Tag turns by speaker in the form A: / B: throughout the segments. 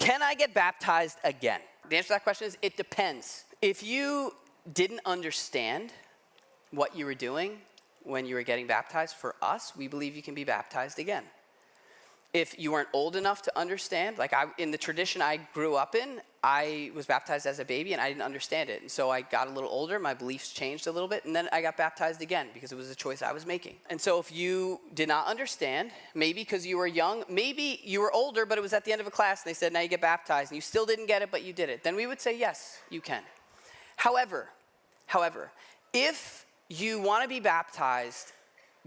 A: Can I get baptized again? The answer to that question is it depends. If you didn't understand what you were doing when you were getting baptized, for us, we believe you can be baptized again. If you weren't old enough to understand, like in the tradition I grew up in, I was baptized as a baby and I didn't understand it. And so I got a little older, my beliefs changed a little bit, and then I got baptized again because it was a choice I was making. And so if you did not understand, maybe because you were young, maybe you were older, but it was at the end of a class and they said, now you get baptized, and you still didn't get it, but you did it, then we would say, yes, you can. However, if you want to be baptized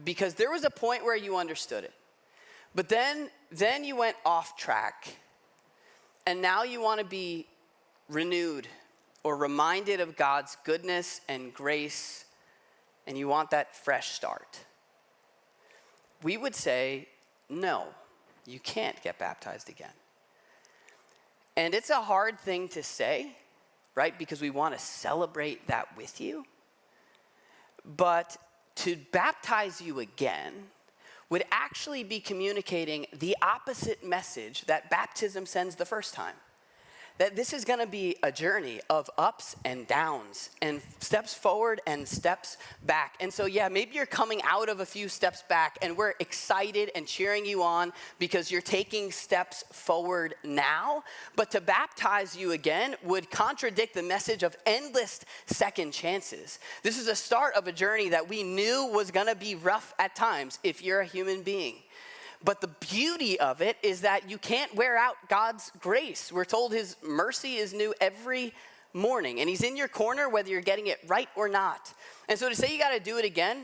A: because there was a point where you understood it, but then you went off track, and now you want to be renewed or reminded of God's goodness and grace, and you want that fresh start, we would say, no, you can't get baptized again. And it's a hard thing to say, right? Because we want to celebrate that with you. But to baptize you again would actually be communicating the opposite message that baptism sends the first time. That this is going to be a journey of ups and downs and steps forward and steps back. And so, yeah, maybe you're coming out of a few steps back and we're excited and cheering you on because you're taking steps forward now. But to baptize you again would contradict the message of endless second chances. This is a start of a journey that we knew was going to be rough at times if you're a human being. But the beauty of it is that you can't wear out God's grace. We're told his mercy is new every morning, and he's in your corner whether you're getting it right or not. And so to say you got to do it again,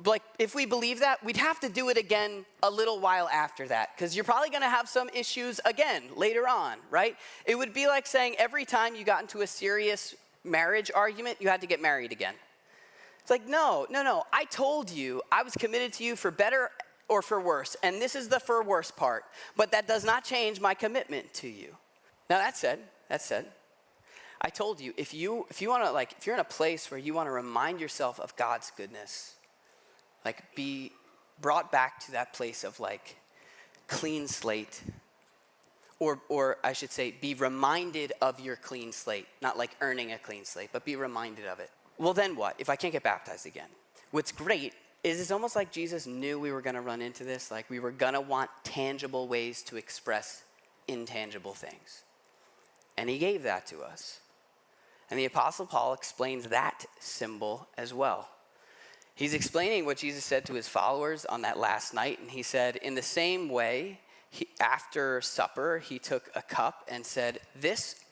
A: like if we believe that, we'd have to do it again a little while after that, because you're probably going to have some issues again later on, right? It would be like saying every time you got into a serious marriage argument, you had to get married again. It's like, no. I told you I was committed to you for better or for worse, and this is the for worse part, but that does not change my commitment to you. Now that said, I told you, if you want to, like, if you're in a place where you want to remind yourself of God's goodness, like be brought back to that place of like clean slate, or I should say be reminded of your clean slate, not like earning a clean slate, but be reminded of it. Well, then what if I can't get baptized again? What's great is it's almost like Jesus knew we were going to run into this, like we were going to want tangible ways to express intangible things. And he gave that to us. And the Apostle Paul explains that symbol as well. He's explaining what Jesus said to his followers on that last night, and he said, in the same way, after supper, he took a cup and said, this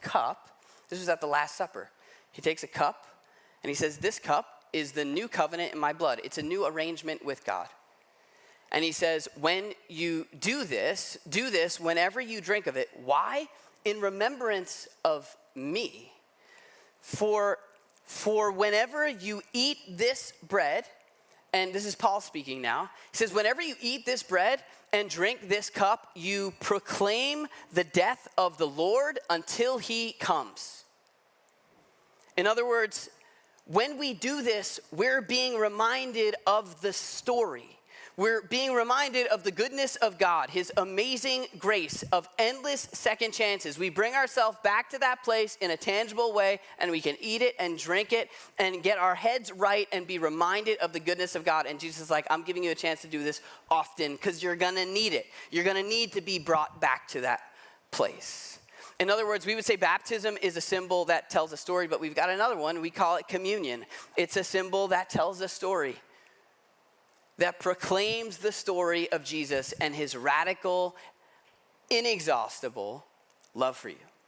A: was at the Last Supper. He takes a cup, and he says, this cup is the new covenant in my blood. It's a new arrangement with God. And he says, when you do this whenever you drink of it. Why? In remembrance of me. For whenever you eat this bread, and this is Paul speaking now, he says, whenever you eat this bread and drink this cup, you proclaim the death of the Lord until he comes. In other words, when we do this, we're being reminded of the story. We're being reminded of the goodness of God, his amazing grace of endless second chances. We bring ourselves back to that place in a tangible way, and we can eat it and drink it and get our heads right and be reminded of the goodness of God. And Jesus is like, I'm giving you a chance to do this often because you're going to need it. You're going to need to be brought back to that place. In other words, we would say baptism is a symbol that tells a story, but we've got another one. We call it communion. It's a symbol that tells a story, that proclaims the story of Jesus and his radical, inexhaustible love for you.